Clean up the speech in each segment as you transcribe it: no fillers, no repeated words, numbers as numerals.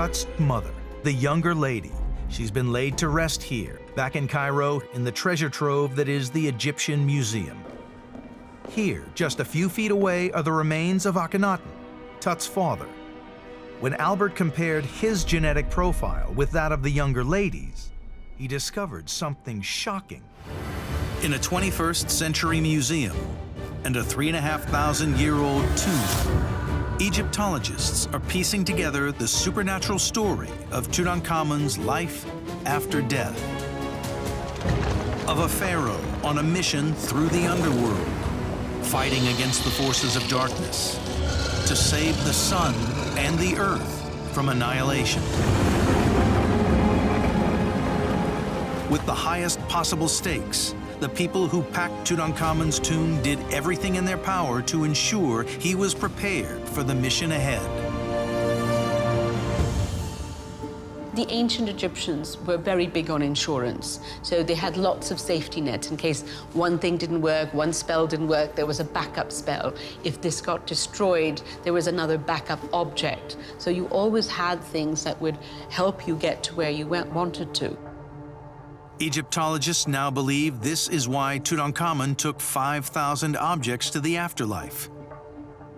Tut's mother, the younger lady. She's been laid to rest here, back in Cairo, in the treasure trove that is the Egyptian Museum. Here, just a few feet away, are the remains of Akhenaten, Tut's father. When Albert compared his genetic profile with that of the younger lady's, he discovered something shocking. In a 21st century museum and a 3,500-year-old tomb, Egyptologists are piecing together the supernatural story of Tutankhamun's life after death. Of a pharaoh on a mission through the underworld, fighting against the forces of darkness to save the sun and the earth from annihilation. With the highest possible stakes, the people who packed Tutankhamun's tomb did everything in their power to ensure he was prepared for the mission ahead. The ancient Egyptians were very big on insurance, so they had lots of safety nets in case one thing didn't work, one spell didn't work, there was a backup spell. If this got destroyed, there was another backup object. So you always had things that would help you get to where you wanted to. Egyptologists now believe this is why Tutankhamun took 5,000 objects to the afterlife.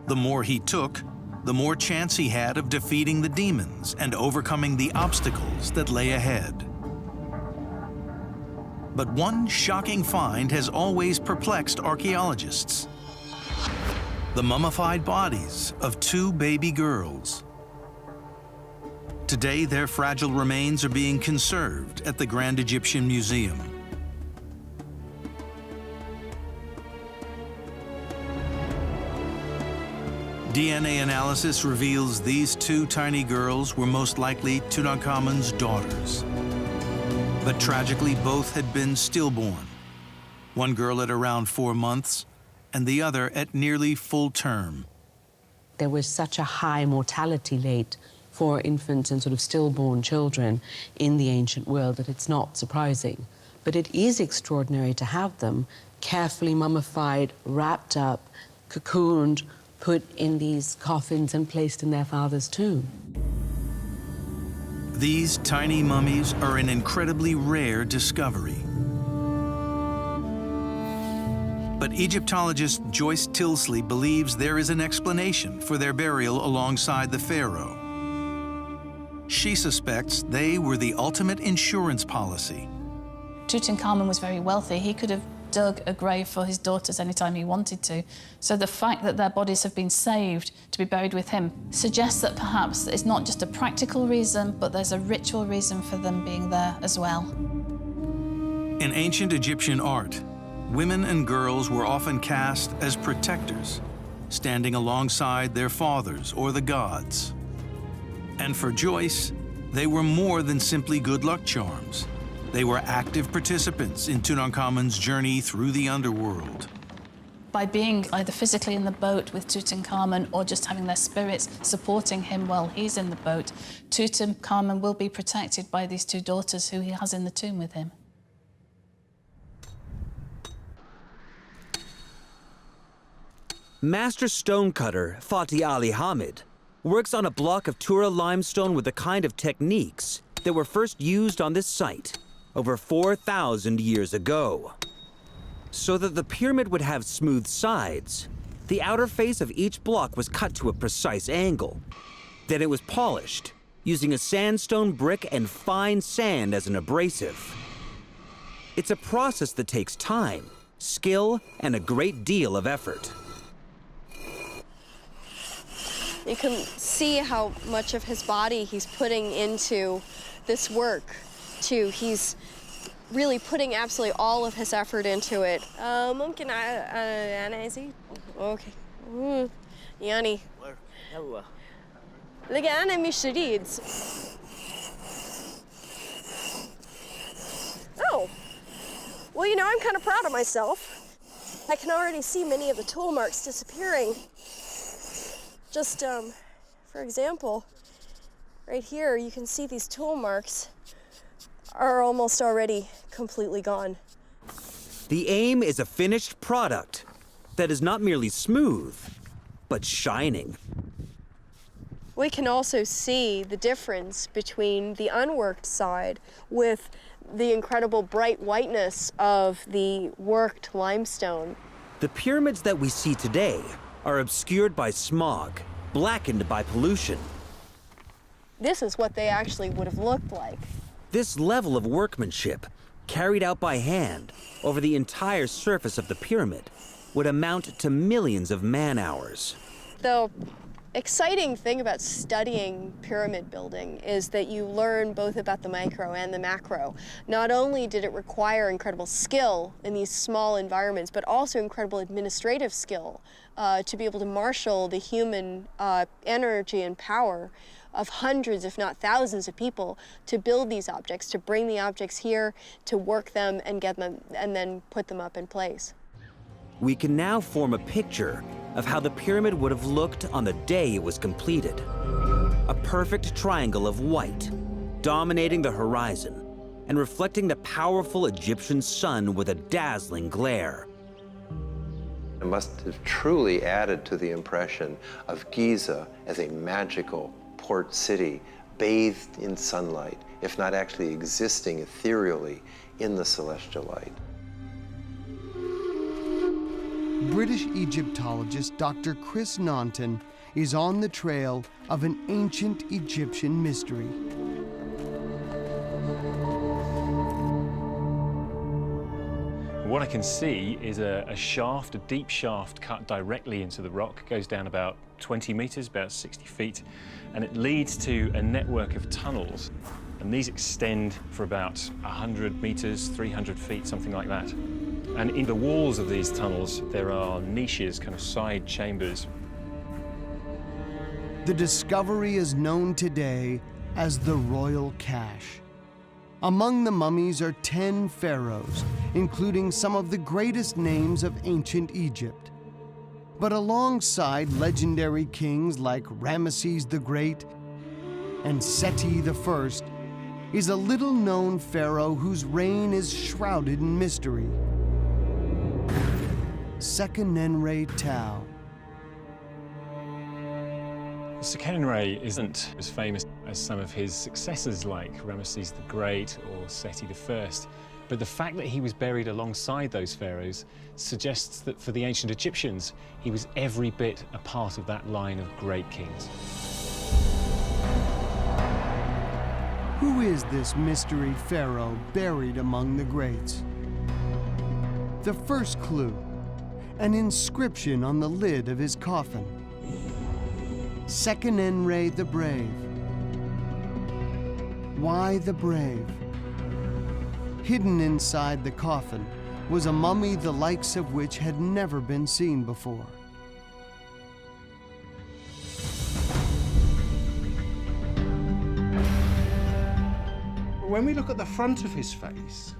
The more he took, the more chance he had of defeating the demons and overcoming the obstacles that lay ahead. But one shocking find has always perplexed archaeologists: the mummified bodies of two baby girls. Today, their fragile remains are being conserved at the Grand Egyptian Museum. DNA analysis reveals these two tiny girls were most likely Tutankhamun's daughters. But tragically, both had been stillborn. One girl at around 4 months, and the other at nearly full term. There was such a high mortality rate for infants and sort of stillborn children in the ancient world that it's not surprising. But it is extraordinary to have them carefully mummified, wrapped up, cocooned, put in these coffins and placed in their father's tomb. These tiny mummies are an incredibly rare discovery. But Egyptologist Joyce Tilsley believes there is an explanation for their burial alongside the pharaoh. She suspects they were the ultimate insurance policy. Tutankhamun was very wealthy. He could have dug a grave for his daughters anytime he wanted to. So the fact that their bodies have been saved to be buried with him suggests that perhaps it's not just a practical reason, but there's a ritual reason for them being there as well. In ancient Egyptian art, women and girls were often cast as protectors, standing alongside their fathers or the gods. And for Joyce, they were more than simply good luck charms. They were active participants in Tutankhamun's journey through the underworld. By being either physically in the boat with Tutankhamun or just having their spirits supporting him while he's in the boat, Tutankhamun will be protected by these two daughters who he has in the tomb with him. Master stonecutter Fatih Ali Hamid works on a block of Tura limestone with the kind of techniques that were first used on this site over 4,000 years ago. So that the pyramid would have smooth sides, the outer face of each block was cut to a precise angle. Then it was polished, using a sandstone brick and fine sand as an abrasive. It's a process that takes time, skill, and a great deal of effort. You can see how much of his body he's putting into this work, too. He's really putting absolutely all of his effort into it. ممكن أنا أزيد. Okay. يعني. لقى أنا مش شديد. Oh. Well, you know, I'm kind of proud of myself. I can already see many of the tool marks disappearing. Just, for example, right here, you can see these tool marks are almost already completely gone. The aim is a finished product that is not merely smooth, but shining. We can also see the difference between the unworked side with the incredible bright whiteness of the worked limestone. The pyramids that we see today are obscured by smog, blackened by pollution. This is what they actually would have looked like. This level of workmanship, carried out by hand over the entire surface of the pyramid, would amount to millions of man-hours. The exciting thing about studying pyramid building is that you learn both about the micro and the macro. Not only did it require incredible skill in these small environments, but also incredible administrative skill to be able to marshal the human energy and power of hundreds, if not thousands of people to build these objects, to bring the objects here, to work them and get them, and then put them up in place. We can now form a picture of how the pyramid would have looked on the day it was completed. A perfect triangle of white, dominating the horizon and reflecting the powerful Egyptian sun with a dazzling glare. It must have truly added to the impression of Giza as a magical port city bathed in sunlight, if not actually existing ethereally in the celestial light. British Egyptologist Dr. Chris Naunton is on the trail of an ancient Egyptian mystery. What I can see is a shaft, a deep shaft cut directly into the rock. It goes down about 20 meters, about 60 feet, and it leads to a network of tunnels. And these extend for about 100 meters, 300 feet, something like that. And in the walls of these tunnels, there are niches, kind of side chambers. The discovery is known today as the Royal Cache. Among the mummies are 10 pharaohs, including some of the greatest names of ancient Egypt. But alongside legendary kings like Ramesses the Great and Seti I is a little-known pharaoh whose reign is shrouded in mystery. Sekenenre Tao. Sekenenre isn't as famous as some of his successors like Ramesses the Great or Seti I, but the fact that he was buried alongside those pharaohs suggests that for the ancient Egyptians, he was every bit a part of that line of great kings. Who is this mystery pharaoh buried among the greats? The first clue, an inscription on the lid of his coffin. Sekenenre the Brave. Why the brave? Hidden inside the coffin was a mummy the likes of which had never been seen before. When we look at the front of his face,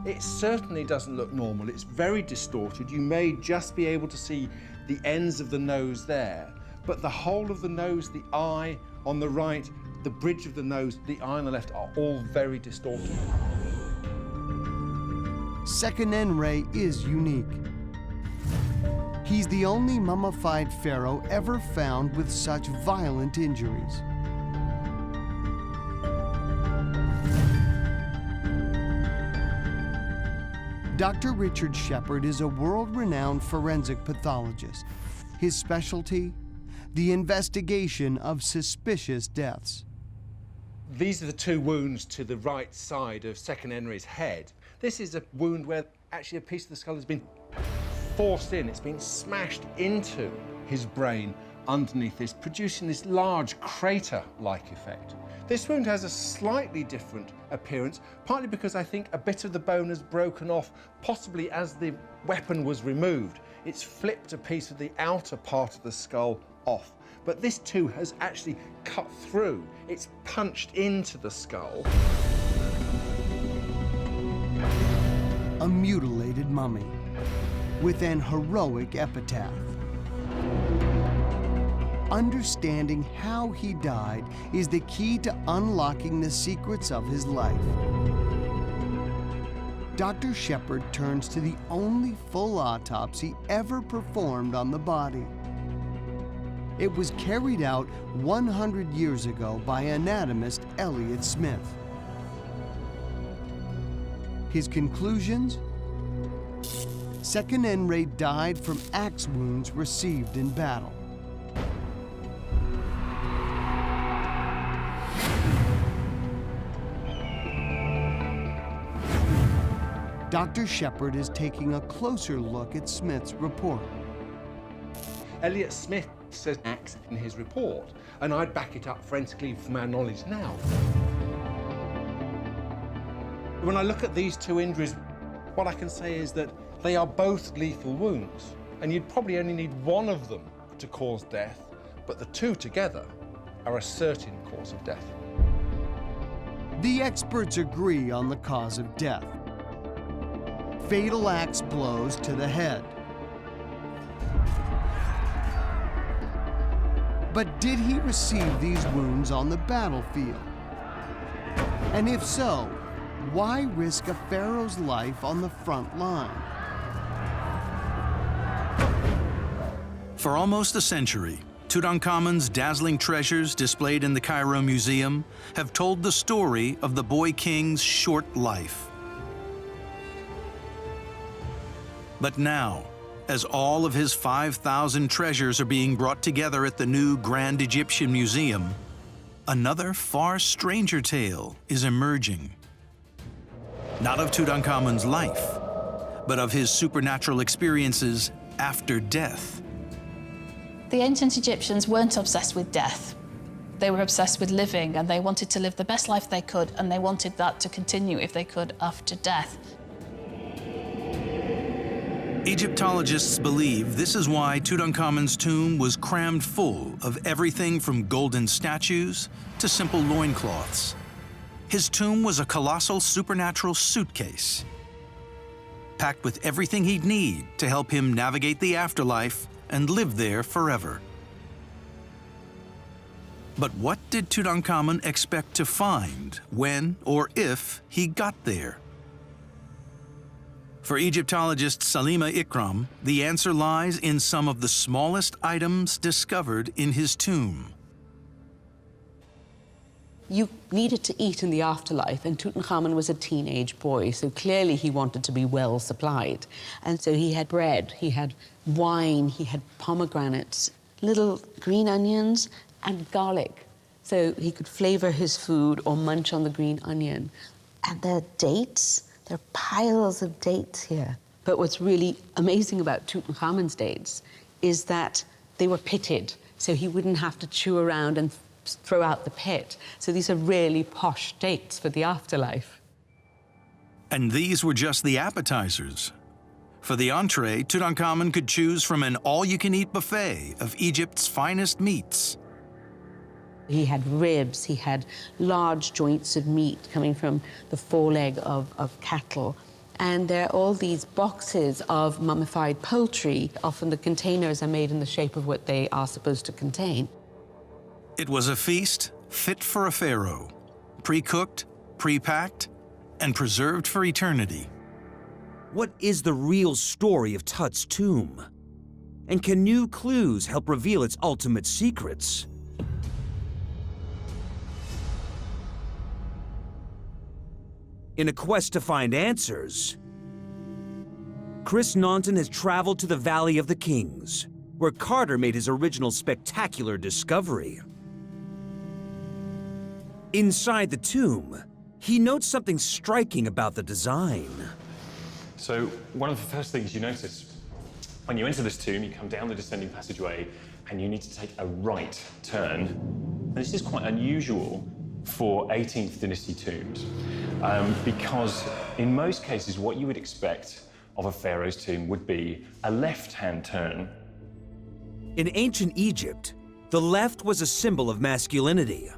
it certainly doesn't look normal. It's very distorted. You may just be able to see the ends of the nose there, but the whole of the nose, the eye on the right, the bridge of the nose, the eye on the left are all very distorted. Sekenenre is unique. He's the only mummified pharaoh ever found with such violent injuries. Dr. Richard Shepard is a world-renowned forensic pathologist. His specialty? The investigation of suspicious deaths. These are the two wounds to the right side of Sekenenre's head. This is a wound where actually a piece of the skull has been forced in. It's been smashed into his brain underneath this, producing this large crater-like effect. This wound has a slightly different appearance, partly because I think a bit of the bone has broken off, possibly as the weapon was removed. It's flipped a piece of the outer part of the skull off. But this too has actually cut through. It's punched into the skull. A mutilated mummy with an heroic epitaph. Understanding how he died is the key to unlocking the secrets of his life. Dr. Shepard turns to the only full autopsy ever performed on the body. It was carried out 100 years ago by anatomist Elliot Smith. His conclusions? Seqenenre died from axe wounds received in battle. Dr. Shepard is taking a closer look at Smith's report. Elliot Smith says axe in his report, and I'd back it up forensically from our knowledge now. When I look at these two injuries, what I can say is that they are both lethal wounds, and you'd probably only need one of them to cause death, but the two together are a certain cause of death. The experts agree on the cause of death. Fatal axe blows to the head. But did he receive these wounds on the battlefield? And if so, why risk a pharaoh's life on the front line? For almost a century, Tutankhamun's dazzling treasures displayed in the Cairo Museum have told the story of the boy king's short life. But now, as all of his 5,000 treasures are being brought together at the new Grand Egyptian Museum, another far stranger tale is emerging. Not of Tutankhamun's life, but of his supernatural experiences after death. The ancient Egyptians weren't obsessed with death. They were obsessed with living, and they wanted to live the best life they could, and they wanted that to continue if they could after death. Egyptologists believe this is why Tutankhamun's tomb was crammed full of everything from golden statues to simple loincloths. His tomb was a colossal supernatural suitcase, packed with everything he'd need to help him navigate the afterlife and live there forever. But what did Tutankhamun expect to find when or if he got there? For Egyptologist Salima Ikram, the answer lies in some of the smallest items discovered in his tomb. You needed to eat in the afterlife, and Tutankhamun was a teenage boy, so clearly he wanted to be well supplied. And so he had bread, he had wine, he had pomegranates, little green onions, and garlic, so he could flavor his food or munch on the green onion. And there are dates. There are piles of dates here. But what's really amazing about Tutankhamun's dates is that they were pitted, so he wouldn't have to chew around and throw out the pit. So these are really posh dates for the afterlife. And these were just the appetizers. For the entree, Tutankhamun could choose from an all-you-can-eat buffet of Egypt's finest meats. He had ribs, he had large joints of meat coming from the foreleg of cattle. And there are all these boxes of mummified poultry. Often the containers are made in the shape of what they are supposed to contain. It was a feast fit for a pharaoh, pre-cooked, pre-packed, and preserved for eternity. What is the real story of Tut's tomb? And can new clues help reveal its ultimate secrets? In a quest to find answers, Chris Naunton has traveled to the Valley of the Kings, where Carter made his original spectacular discovery. Inside the tomb, he notes something striking about the design. So one of the first things you notice when you enter this tomb, you come down the descending passageway and you need to take a right turn. And this is quite unusual for 18th dynasty tombs because in most cases what you would expect of a pharaoh's tomb would be a left-hand turn. In ancient Egypt, the left was a symbol of masculinity.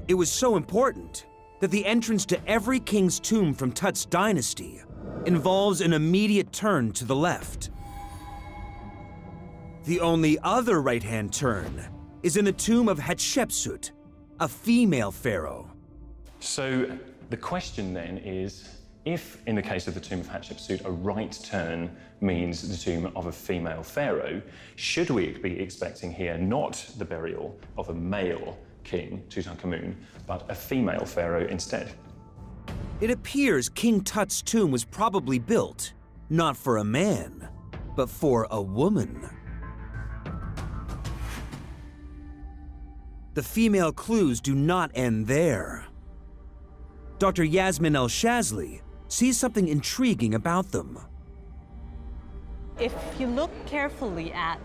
It was so important that the entrance to every king's tomb from Tut's dynasty involves an immediate turn to the left. The only other right-hand turn is in the tomb of Hatshepsut, a female pharaoh. So the question then is, If, in the case of the tomb of Hatshepsut, a right turn means the tomb of a female pharaoh, should we be expecting here not the burial of a male king, Tutankhamun, but a female pharaoh instead? It appears King Tut's tomb was probably built not for a man, but for a woman. The female clues do not end there. Dr. Yasmin El-Shazly sees something intriguing about them. If you look carefully at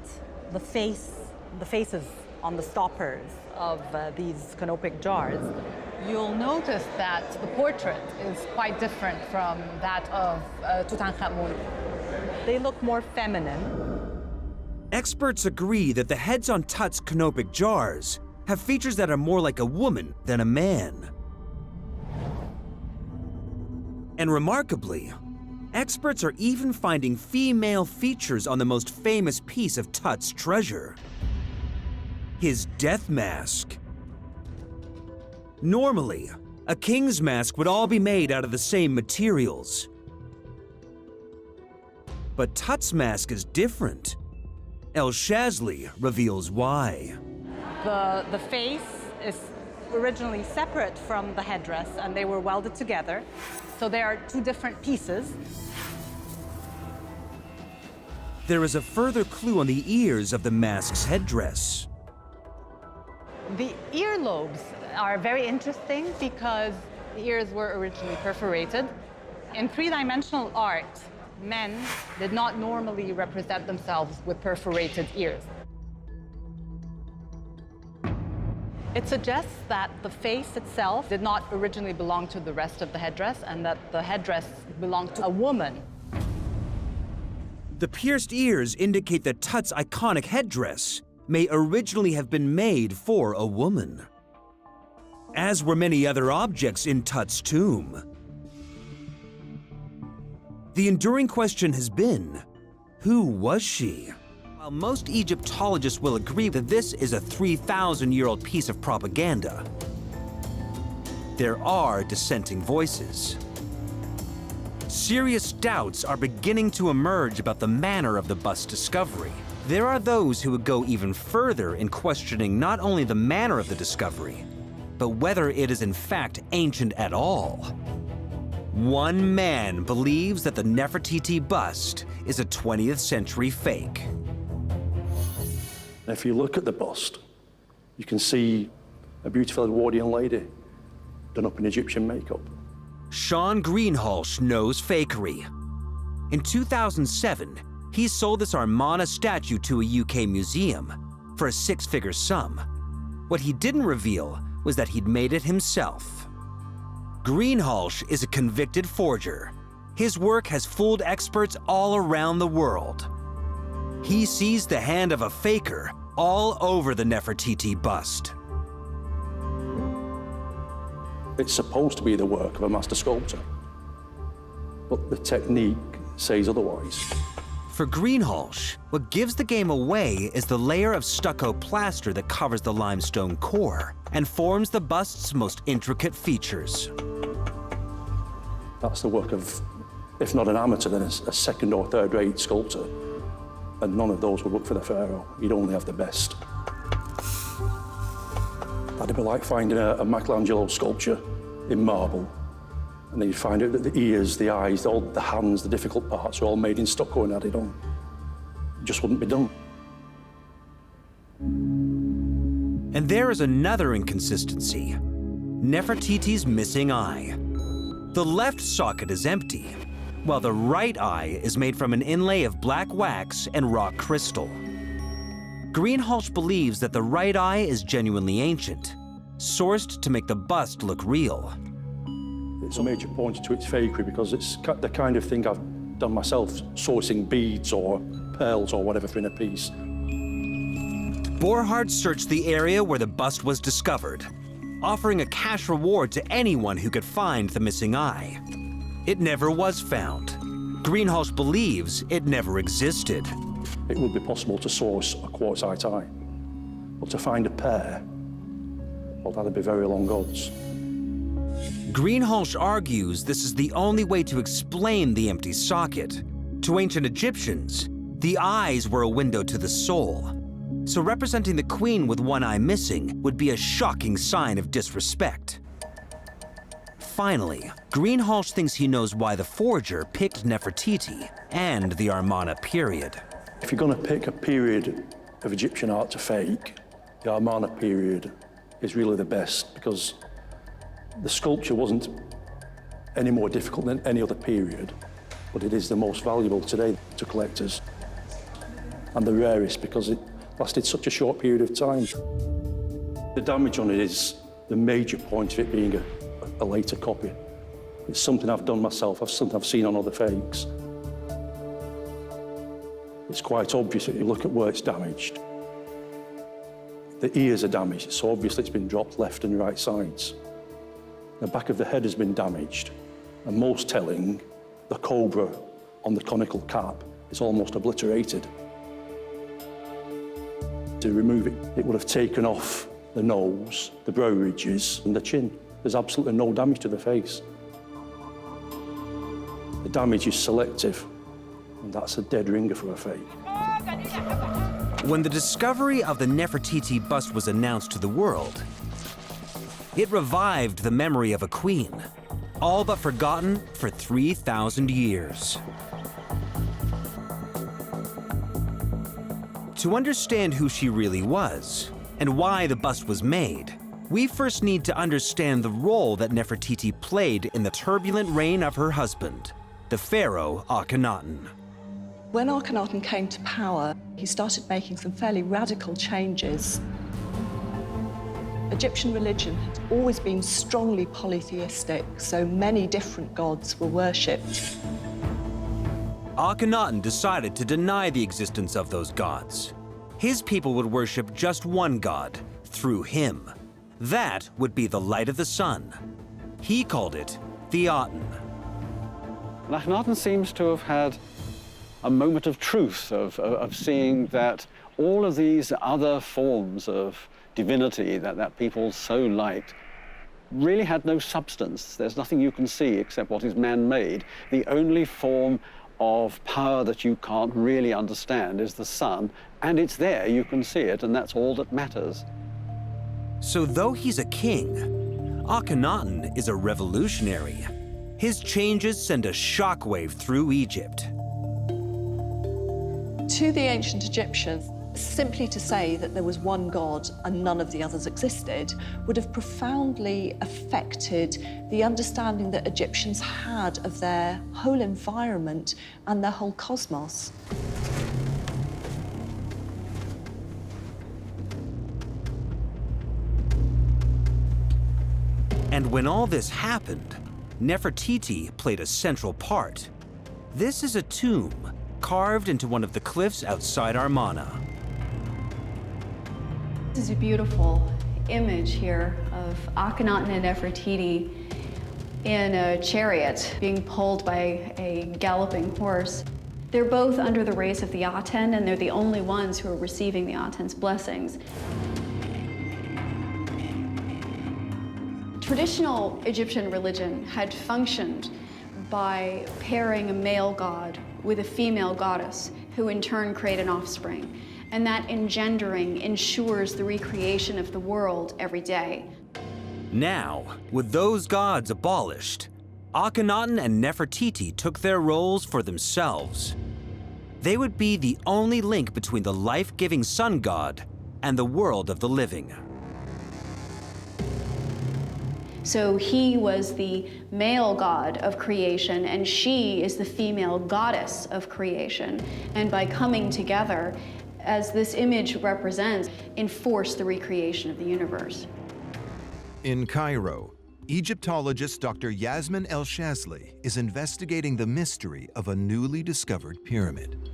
the faces on the stoppers of these canopic jars, you'll notice that the portrait is quite different from that of Tutankhamun. They look more feminine. Experts agree that the heads on Tut's canopic jars have features that are more like a woman than a man. And remarkably, experts are even finding female features on the most famous piece of Tut's treasure, his death mask. Normally, a king's mask would all be made out of the same materials. But Tut's mask is different. El-Shazly reveals why. The face is originally separate from the headdress, and they were welded together. So they are two different pieces. There is a further clue on the ears of the mask's headdress. The earlobes are very interesting because the ears were originally perforated. In three-dimensional art, men did not normally represent themselves with perforated ears. It suggests that the face itself did not originally belong to the rest of the headdress, and that the headdress belonged to a woman. The pierced ears indicate that Tut's iconic headdress may originally have been made for a woman, as were many other objects in Tut's tomb. The enduring question has been, who was she? While most Egyptologists will agree that this is a 3,000-year-old piece of propaganda, there are dissenting voices. Serious doubts are beginning to emerge about the manner of the bust's discovery. There are those who would go even further in questioning not only the manner of the discovery, but whether it is in fact ancient at all. One man believes that the Nefertiti bust is a 20th century fake. If you look at the bust, you can see a beautiful Edwardian lady done up in Egyptian makeup. Sean Greenhalgh knows fakery. In 2007, he sold this Armana statue to a UK museum for a six-figure sum. What he didn't reveal was that he'd made it himself. Greenhalgh is a convicted forger. His work has fooled experts all around the world. He sees the hand of a faker all over the Nefertiti bust. It's supposed to be the work of a master sculptor, but the technique says otherwise. For Greenhalgh, what gives the game away is the layer of stucco plaster that covers the limestone core and forms the bust's most intricate features. That's the work of, if not an amateur, then a second or third rate sculptor. And none of those would look for the pharaoh. You'd only have the best. That'd be like finding a Michelangelo sculpture in marble, and then you'd find out that the ears, the eyes, all the hands, the difficult parts are all made in stucco and added on. It just wouldn't be done. And there is another inconsistency: Nefertiti's missing eye. The left socket is empty, while the right eye is made from an inlay of black wax and rock crystal. Greenhalgh believes that the right eye is genuinely ancient, sourced to make the bust look real. It's a major pointer to its fakery because it's the kind of thing I've done myself, sourcing beads or pearls or whatever for in a piece. Borchardt searched the area where the bust was discovered, offering a cash reward to anyone who could find the missing eye. It never was found. Greenhalgh believes it never existed. It would be possible to source a quartzite eye, but to find a pair, well, that'd be very long odds. Greenhalgh argues this is the only way to explain the empty socket. To ancient Egyptians, the eyes were a window to the soul. So representing the queen with one eye missing would be a shocking sign of disrespect. Finally, Greenhalgh thinks he knows why the forger picked Nefertiti and the Amarna period. If you're going to pick a period of Egyptian art to fake, the Amarna period is really the best, because the sculpture wasn't any more difficult than any other period, but it is the most valuable today to collectors, and the rarest because it lasted such a short period of time. The damage on it is the major point of it being a later copy. It's something I've done myself, something I've seen on other fakes. It's quite obvious if you look at where it's damaged. The ears are damaged, so obviously it's been dropped left and right sides. The back of the head has been damaged, and most telling, the cobra on the conical cap is almost obliterated. To remove it, it would have taken off the nose, the brow ridges, and the chin. There's absolutely no damage to the face. The damage is selective, and that's a dead ringer for a fake. When the discovery of the Nefertiti bust was announced to the world, it revived the memory of a queen, all but forgotten for 3,000 years. To understand who she really was and why the bust was made, we first need to understand the role that Nefertiti played in the turbulent reign of her husband, the pharaoh Akhenaten. When Akhenaten came to power, he started making some fairly radical changes. Egyptian religion had always been strongly polytheistic, so many different gods were worshipped. Akhenaten decided to deny the existence of those gods. His people would worship just one god, through him. That would be the light of the sun. He called it the Aten. Akhenaten seems to have had a moment of truth, of seeing that all of these other forms of divinity that people so liked really had no substance. There's nothing you can see except what is man-made. The only form of power that you can't really understand is the sun, and it's there, you can see it, and that's all that matters. So though he's a king, Akhenaten is a revolutionary. His changes send a shockwave through Egypt. To the ancient Egyptians, simply to say that there was one god and none of the others existed would have profoundly affected the understanding that Egyptians had of their whole environment and their whole cosmos. And when all this happened, Nefertiti played a central part. This is a tomb carved into one of the cliffs outside Amarna. This is a beautiful image here of Akhenaten and Nefertiti in a chariot being pulled by a galloping horse. They're both under the race of the Aten, and they're the only ones who are receiving the Aten's blessings. Traditional Egyptian religion had functioned by pairing a male god with a female goddess, who in turn create an offspring. And that engendering ensures the recreation of the world every day. Now, with those gods abolished, Akhenaten and Nefertiti took their roles for themselves. They would be the only link between the life-giving sun god and the world of the living. So he was the male god of creation, and she is the female goddess of creation. And by coming together, as this image represents, enforce the recreation of the universe. In Cairo, Egyptologist Dr. Yasmin El-Shazly is investigating the mystery of a newly discovered pyramid.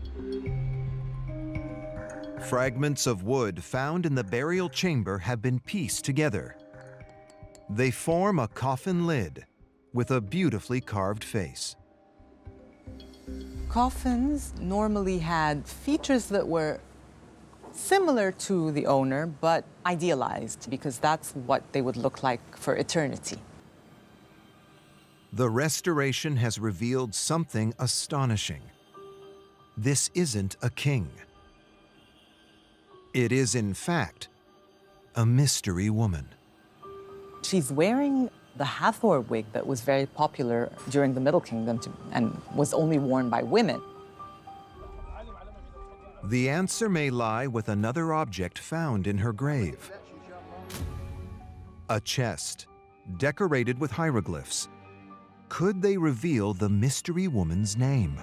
Fragments of wood found in the burial chamber have been pieced together. They form a coffin lid with a beautifully carved face. Coffins normally had features that were similar to the owner, but idealized, because that's what they would look like for eternity. The restoration has revealed something astonishing. This isn't a king. It is, in fact, a mystery woman. She's wearing the Hathor wig that was very popular during the Middle Kingdom and was only worn by women. The answer may lie with another object found in her grave. A chest, decorated with hieroglyphs. Could they reveal the mystery woman's name?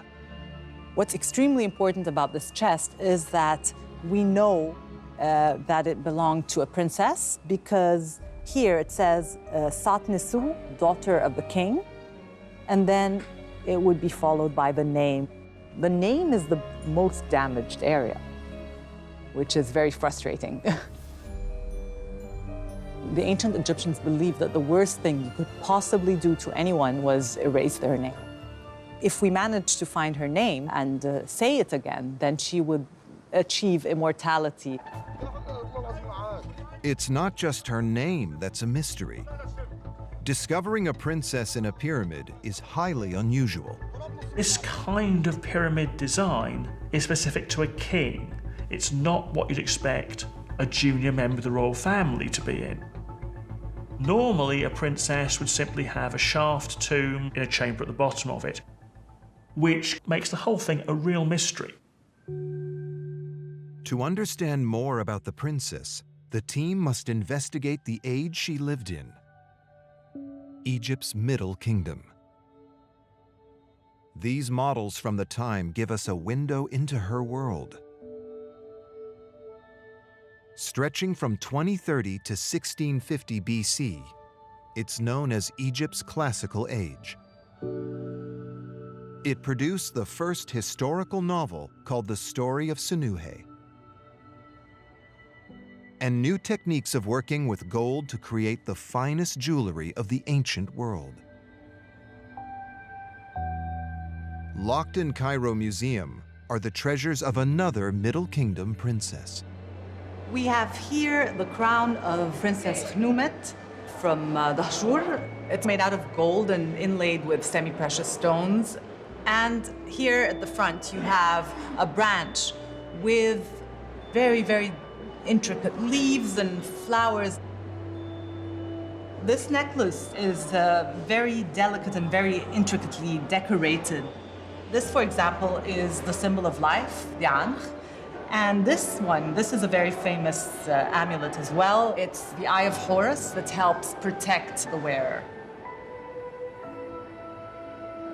What's extremely important about this chest is that we know that it belonged to a princess, because here it says Satnisu, daughter of the king, and then it would be followed by the name. The name is the most damaged area, which is very frustrating. The ancient Egyptians believed that the worst thing you could possibly do to anyone was erase their name. If we managed to find her name and say it again, then she would achieve immortality. It's not just her name that's a mystery. Discovering a princess in a pyramid is highly unusual. This kind of pyramid design is specific to a king. It's not what you'd expect a junior member of the royal family to be in. Normally, a princess would simply have a shaft tomb in a chamber at the bottom of it, which makes the whole thing a real mystery. To understand more about the princess, the team must investigate the age she lived in, Egypt's Middle Kingdom. These models from the time give us a window into her world. Stretching from 2030 to 1650 BC, it's known as Egypt's Classical Age. It produced the first historical novel called The Story of Senuhe, and new techniques of working with gold to create the finest jewelry of the ancient world. Locked in Cairo Museum are the treasures of another Middle Kingdom princess. We have here the crown of Princess Khnumet from Dahshur. It's made out of gold and inlaid with semi-precious stones. And here at the front, you have a branch with very, very intricate leaves and flowers. This necklace is very delicate and very intricately decorated. This, for example, is the symbol of life, the Ankh. And this is a very famous amulet as well. It's the Eye of Horus that helps protect the wearer.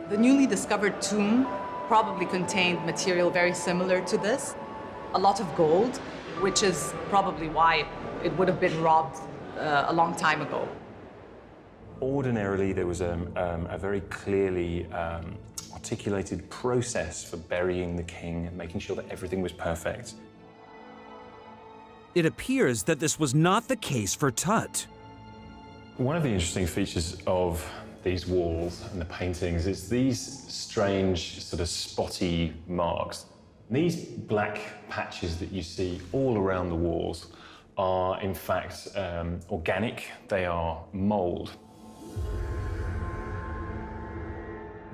The newly discovered tomb probably contained material very similar to this, a lot of gold, which is probably why it would have been robbed a long time ago. Ordinarily, there was a very clearly articulated process for burying the king and making sure that everything was perfect. It appears that this was not the case for Tut. One of the interesting features of these walls and the paintings is these strange sort of spotty marks. These black patches that you see all around the walls are in fact organic. They are mold.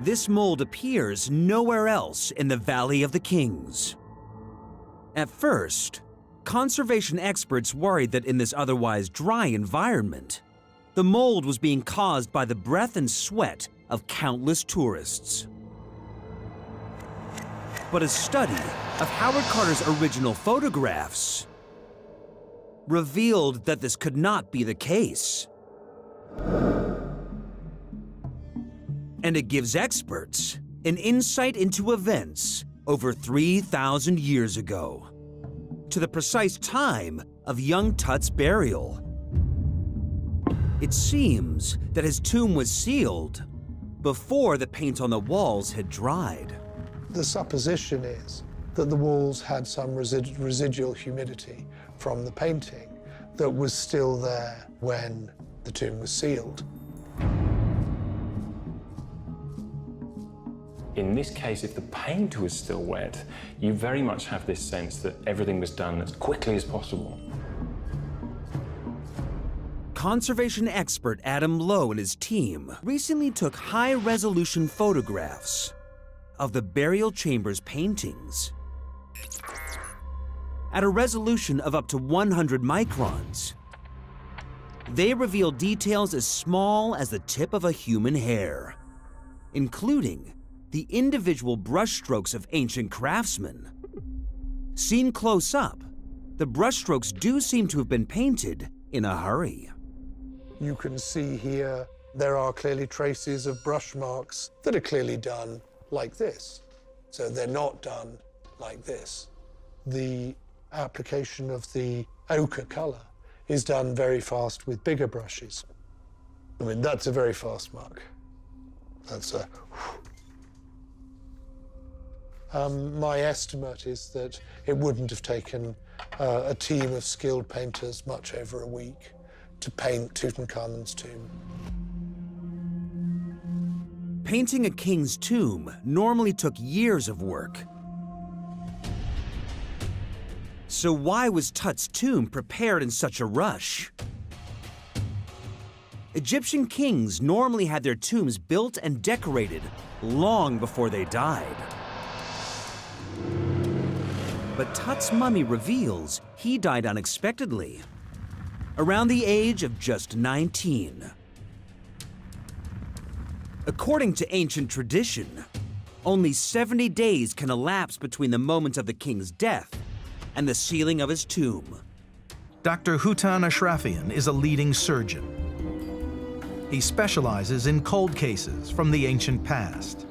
This mold appears nowhere else in the Valley of the Kings. At first, conservation experts worried that in this otherwise dry environment, the mold was being caused by the breath and sweat of countless tourists. But a study of Howard Carter's original photographs revealed that this could not be the case. And it gives experts an insight into events over 3,000 years ago, to the precise time of young Tut's burial. It seems that his tomb was sealed before the paint on the walls had dried. The supposition is that the walls had some residual humidity from the painting that was still there when the tomb was sealed. In this case, if the paint was still wet, you very much have this sense that everything was done as quickly as possible. conservation expert Adam Lowe and his team recently took high-resolution photographs of the burial chamber's paintings. At a resolution of up to 100 microns, they reveal details as small as the tip of a human hair, including the individual brushstrokes of ancient craftsmen. Seen close up, the brushstrokes do seem to have been painted in a hurry. You can see here there are clearly traces of brush marks that are clearly done like this. So they're not done like this. The application of the ochre color is done very fast with bigger brushes. I mean, that's a very fast mark. That's a... my estimate is that it wouldn't have taken a team of skilled painters much over a week to paint Tutankhamun's tomb. Painting a king's tomb normally took years of work. So why was Tut's tomb prepared in such a rush? Egyptian kings normally had their tombs built and decorated long before they died. But Tut's mummy reveals he died unexpectedly, around the age of just 19. According to ancient tradition, only 70 days can elapse between the moment of the king's death and the sealing of his tomb. Dr. Hutan Ashrafian is a leading surgeon. He specializes in cold cases from the ancient past.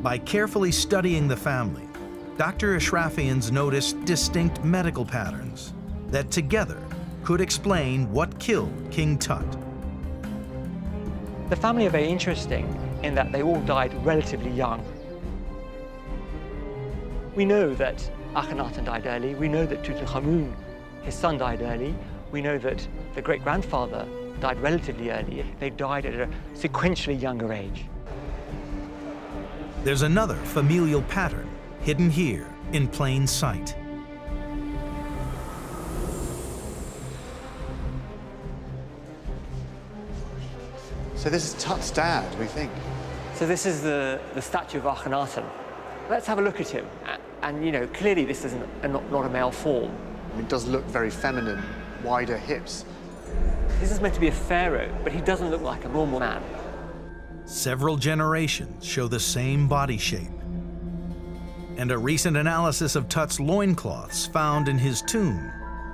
By carefully studying the family, Dr. Ashrafian's noticed distinct medical patterns that together could explain what killed King Tut. The family are very interesting in that they all died relatively young. We know that Akhenaten died early. We know that Tutankhamun, his son, died early. We know that the great-grandfather died relatively early. They died at a sequentially younger age. There's another familial pattern hidden here in plain sight. So this is Tut's dad, we think. So this is the statue of Akhenaten. Let's have a look at him. And you know, clearly this is not a male form. It does look very feminine, wider hips. This is meant to be a pharaoh, but he doesn't look like a normal man. Several generations show the same body shape. And a recent analysis of Tut's loincloths found in his tomb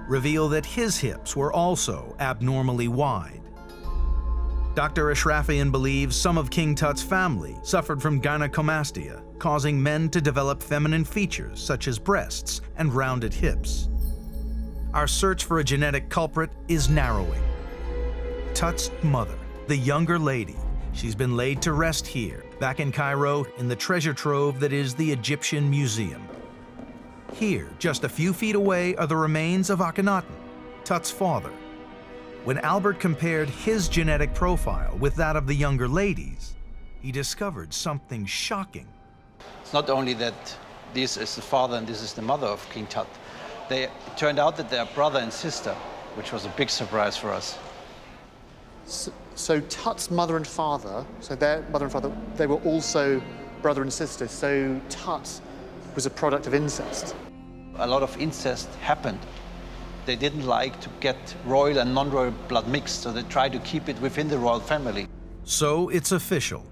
reveal that his hips were also abnormally wide. Dr. Ashrafian believes some of King Tut's family suffered from gynecomastia, causing men to develop feminine features such as breasts and rounded hips. Our search for a genetic culprit is narrowing. Tut's mother, the younger lady, she's been laid to rest here, back in Cairo, in the treasure trove that is the Egyptian Museum. Here, just a few feet away, are the remains of Akhenaten, Tut's father. When Albert compared his genetic profile with that of the younger lady's, he discovered something shocking. It's not only that this is the father and this is the mother of King Tut. It turned out that they're brother and sister, which was a big surprise for us. So Tut's mother and father, so their mother and father, they were also brother and sister. So Tut was a product of incest. A lot of incest happened. They didn't like to get royal and non-royal blood mixed, so they tried to keep it within the royal family. So it's official.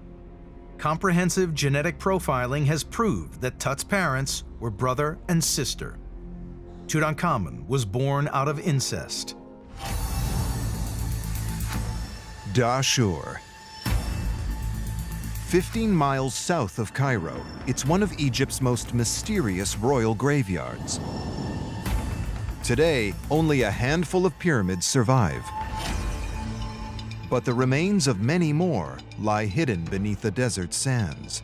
Comprehensive genetic profiling has proved that Tut's parents were brother and sister. Tutankhamun was born out of incest. Dashur. 15 miles south of Cairo, it's one of Egypt's most mysterious royal graveyards. Today, only a handful of pyramids survive. But the remains of many more lie hidden beneath the desert sands.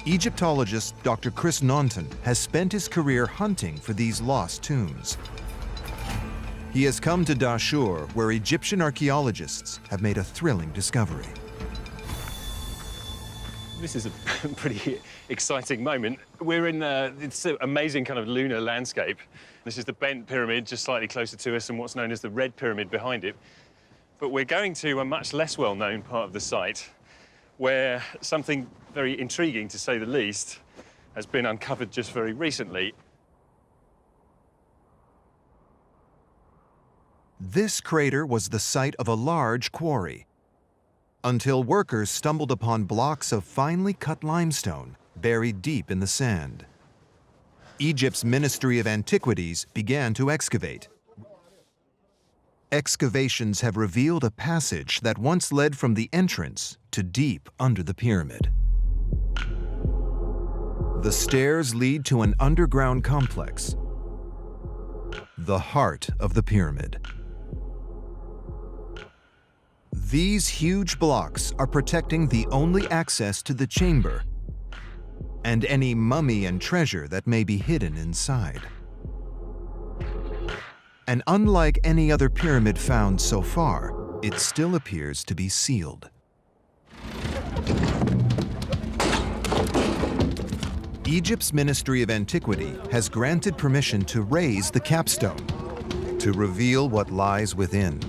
Egyptologist Dr. Chris Naunton has spent his career hunting for these lost tombs. He has come to Dashur, where Egyptian archaeologists have made a thrilling discovery. This is a pretty exciting moment. We're in it's an amazing kind of lunar landscape. This is the Bent Pyramid, just slightly closer to us, and what's known as the Red Pyramid behind it. But we're going to a much less well-known part of the site, where something very intriguing, to say the least, has been uncovered just very recently. This crater was the site of a large quarry, until workers stumbled upon blocks of finely cut limestone buried deep in the sand. Egypt's Ministry of Antiquities began to excavate. Excavations have revealed a passage that once led from the entrance to deep under the pyramid. The stairs lead to an underground complex, the heart of the pyramid. These huge blocks are protecting the only access to the chamber and any mummy and treasure that may be hidden inside. And unlike any other pyramid found so far, it still appears to be sealed. Egypt's Ministry of Antiquity has granted permission to raise the capstone to reveal what lies within.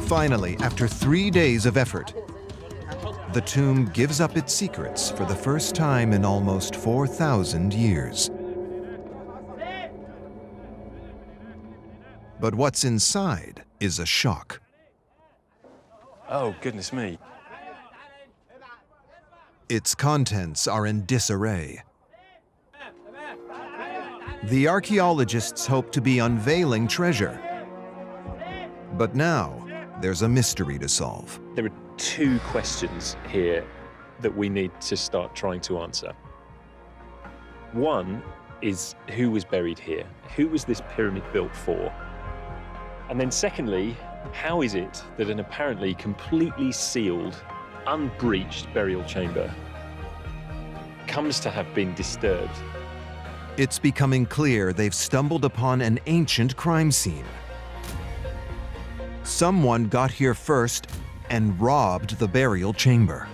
Finally, after 3 days of effort, the tomb gives up its secrets for the first time in almost 4,000 years. But what's inside is a shock. Oh, goodness me. Its contents are in disarray. The archaeologists hope to be unveiling treasure. But now, there's a mystery to solve. There are two questions here that we need to start trying to answer. One is, who was buried here? Who was this pyramid built for? And then secondly, how is it that an apparently completely sealed, unbreached burial chamber comes to have been disturbed? It's becoming clear they've stumbled upon an ancient crime scene. Someone got here first and robbed the burial chamber.